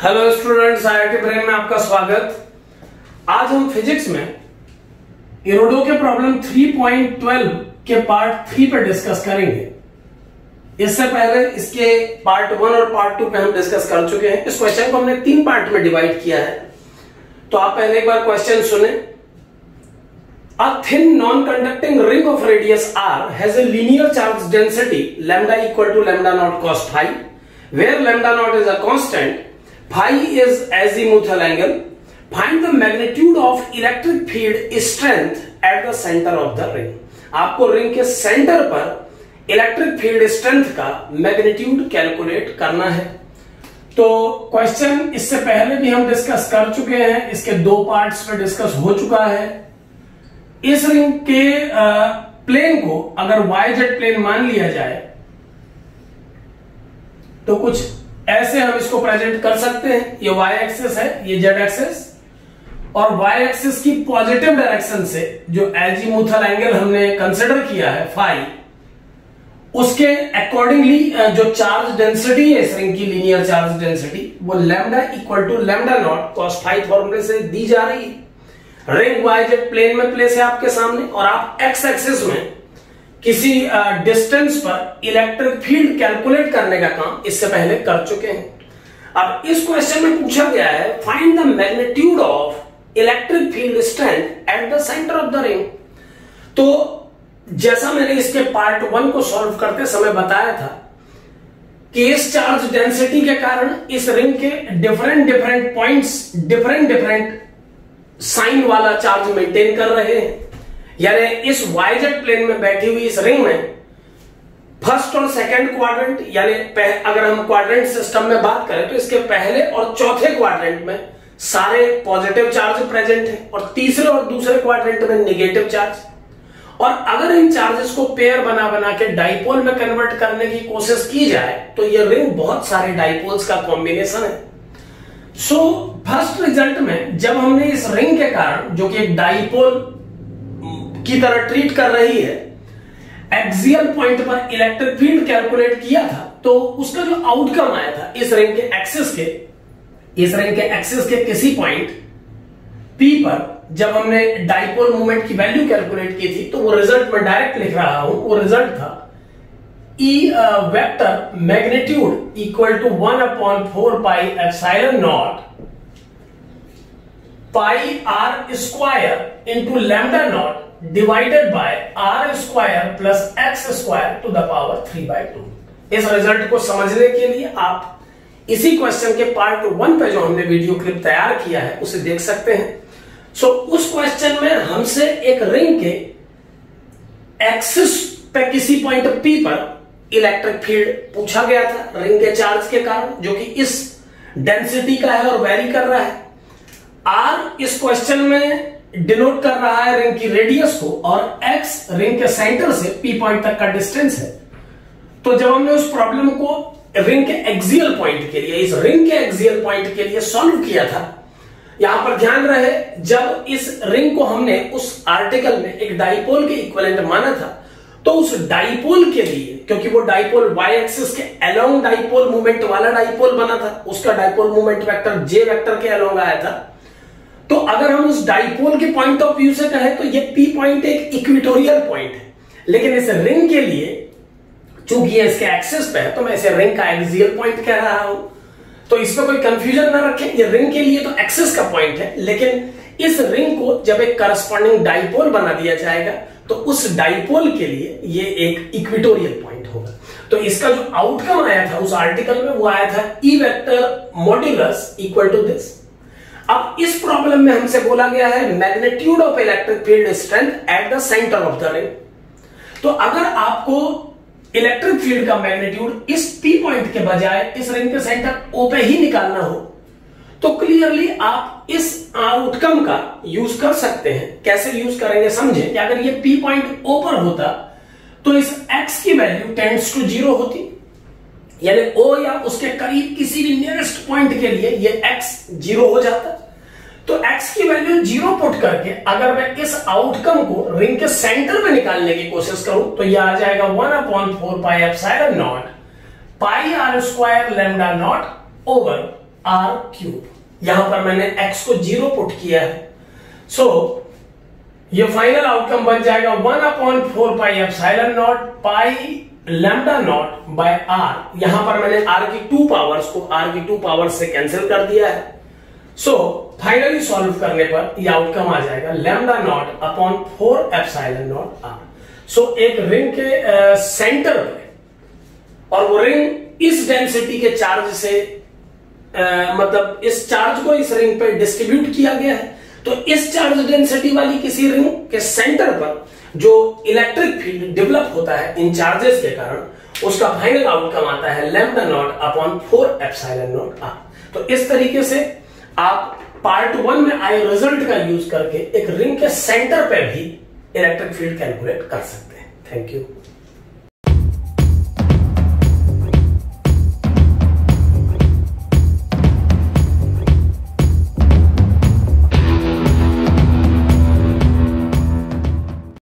Hello students, IIT brain में आपका स्वागत। आज हम फिजिक्स में इरोडो के प्रॉब्लम 3.12 के पार्ट 3 पर डिस्कस करेंगे। इससे पहले इसके पार्ट 1 और पार्ट 2 पे हम डिस्कस कर चुके हैं। इस क्वेश्चन को हमने 3 पार्ट में डिवाइड किया है, तो आप पहले एक बार क्वेश्चन सुने। A thin non-conducting ring of radius r has a linear charge density lambda equal to lambda naught cos phi, where lambda naught is a constant, phi is azimuthal angle. Find the magnitude of electric field strength at the center of the ring. आपको ring के centre पर electric field strength का magnitude calculate करना है। तो question इससे पहले भी हम डिस्कस कर चुके हैं, इसके 2 पार्ट्स में डिस्कस हो चुका है। इस रिंग के प्लेन को अगर YZ प्लेन मान लिया जाए तो कुछ ऐसे हम इसको प्रेजेंट कर सकते हैं। ये Y एक्सिस है, ये Z एक्सिस, और Y एक्सिस की पॉजिटिव डायरेक्शन से जो एजीमुथल एंगल हमने कंसिडर किया है फाई, उसके अकॉर्डिंगली जो चार्ज डेंसिटी है इस रिंग की, लीनियर चार्ज डेंसिटी, वो lambda equal to lambda naught cos phi फॉर्मूले से दी जा रही है। रिंग YZ प्लेन में प्लेस है आपके सामने, और आप एक्स एक्सिस में किसी डिस्टेंस पर इलेक्ट्रिक फील्ड कैलकुलेट करने का काम इससे पहले कर चुके हैं। अब इस क्वेश्चन में पूछा गया है find the magnitude of electric field strength at the centre of the ring. तो जैसा मैंने इसके पार्ट 1 को सॉल्व करते समय बताया था कि इस चार्ज डेंसिटी के कारण इस रिंग के डिफरेंट पॉइंट्स डिफरेंट साइन वाला चार्ज मेंटेन कर रहे हैं। यानी इस YZ प्लेन में बैठी हुई इस रिंग में फर्स्ट और सेकंड क्वाड्रेंट, यानी अगर हम क्वाड्रेंट सिस्टम में बात करें तो इसके पहले और चौथे क्वाड्रेंट में सारे पॉजिटिव चार्ज प्रेजेंट है, और तीसरे और दूसरे क्वाड्रेंट में नेगेटिव चार्ज। और अगर इन चार्जेस को पेयर बना के डाइपोल में कन्वर्ट करने की कोशिश की जाए तो ये रिंग बहुत सारे डाइपोल्स का कॉम्बिनेशन है। सो फर्स्ट रिजल्ट में जब हमने इस रिंग के कारण, जो कि एक डाइपोल की तरह ट्रीट कर रही है, एक्सियल पॉइंट पर इलेक्ट्रिक फील्ड कैलकुलेट किया था, तो उसका जो आउटकम आया था इस रिंग के एक्सिस के किसी पॉइंट P पर जब हमने डाइपोल मोमेंट की वैल्यू कैलकुलेट की थी, तो वो रिजल्ट में डायरेक्ट लिख रहा हूं। वो रिजल्ट था E vector magnitude equal to 1/4 pi epsilon naught pi r square into lambda naught divided by r square plus x square to the power 3/2। इस रिजल्ट को समझने के लिए आप इसी क्वेश्चन के पार्ट 1 पे जो हमने वीडियो क्लिप तैयार किया है उसे देख सकते हैं। सो उस क्वेश्चन में हमसे एक रिंग के एक्सिस पे किसी पॉइंट P पर इलेक्ट्रिक फील्ड पूछा गया था रिंग के चार्ज के कारण, जो कि इस डेंसिटी का है और वेरी कर रहा है। R इस क्वेश्चन में डिनोट कर रहा है रिंग की रेडियस को, और X रिंग के सेंटर से P पॉइंट तक का डिस्टेंस है। तो जब हमने उस प्रॉब्लम को रिंग के एक्सियल पॉइंट के लिए, इस रिंग के एक्सियल पॉइंट के लिए सॉल्व किया था, यहां पर ध्यान रहे जब इस रिंग को हमने उस आर्टिकल में एक डाइपोल के इक्विवेलेंट माना था, तो उस डाइपोल के लिए, क्योंकि वो डाइपोल Y एक्सिस के अलोंग डाइपोल मोमेंट वाला डाइपोल बना था, उसका dipole moment vector J vector के अलोंग आया था। तो अगर हम उस डाइपोल के पॉइंट ऑफ व्यू से कहें तो ये P पॉइंट एक इक्वेटोरियल पॉइंट है, लेकिन इस रिंग के लिए चूंकि ये इसके एक्सिस पे है तो मैं इसे रिंग का एक्सियल पॉइंट कह रहा हूं। तो इसमें कोई कंफ्यूजन ना रखें, ये रिंग के लिए तो एक्सिस का पॉइंट है, लेकिन इस रिंग को जब एक करस्पॉन्डिंग डाइपोल बना दिया जाएगा तो उस डाइपोल के लिए ये एक इक्वेटोरियल पॉइंट होगा। तो इसका जो आउटकम आया था उस आर्टिकल में वो आया था E vector modulus equal to this. अब इस प्रॉब्लम में हमसे बोला गया है magnitude of electric field strength at the centre of the ring. तो अगर आपको इलेक्ट्रिक फील्ड का मैग्नीट्यूड इस P पॉइंट के बजाय इस रिंग के सेंटर O पे ही निकालना हो, तो क्लियरली आप इस आउटकम का यूज कर सकते हैं। कैसे यूज करेंगे समझे कि अगर ये P पॉइंट O पर होता तो इस X की वैल्यू टेंड्स टू 0 होती, यानी O या उसके करीब किसी भी नियरेस्ट पॉइंट के लिए ये X 0 हो जाता। तो X की वैल्यू 0 पुट करके अगर मैं इस आउटकम को रिंग के सेंटर में निकालने की कोशिश करूं तो यह आ जाएगा 1/4 pi epsilon naught pi r square lambda naught over R cube. यहां पर मैंने x को 0 पुट किया है। सो ये फाइनल आउटकम बन जाएगा 1/4 pi epsilon naught pi lambda naught by R. यहां पर मैंने r की 2 पावर्स को r की 2 पावर्स से कैंसिल कर दिया है। सो फाइनली सॉल्व करने पर यह आउटकम आ जाएगा lambda not upon 4 epsilon not R. So एक रिंग के सेंटर पे, और वो रिंग इस डेंसिटी के चार्ज से मतलब इस चार्ज को इस रिंग पे डिस्ट्रीब्यूट किया गया है। तो इस चार्ज डेंसिटी वाली किसी रिंग के सेंटर पर जो इलेक्ट्रिक फील्ड डेवलप होता है इन चार्जेस के कारण, उसका फाइनल आउटकम आता है lambda not upon 4 epsilon not R. तो इस तरीके से आप पार्ट 1 में आए रिजल्ट का यूज करके एक रिंग के सेंटर पे भी इलेक्ट्रिक फील्ड कैलकुलेट कर सकते हैं। Thank you.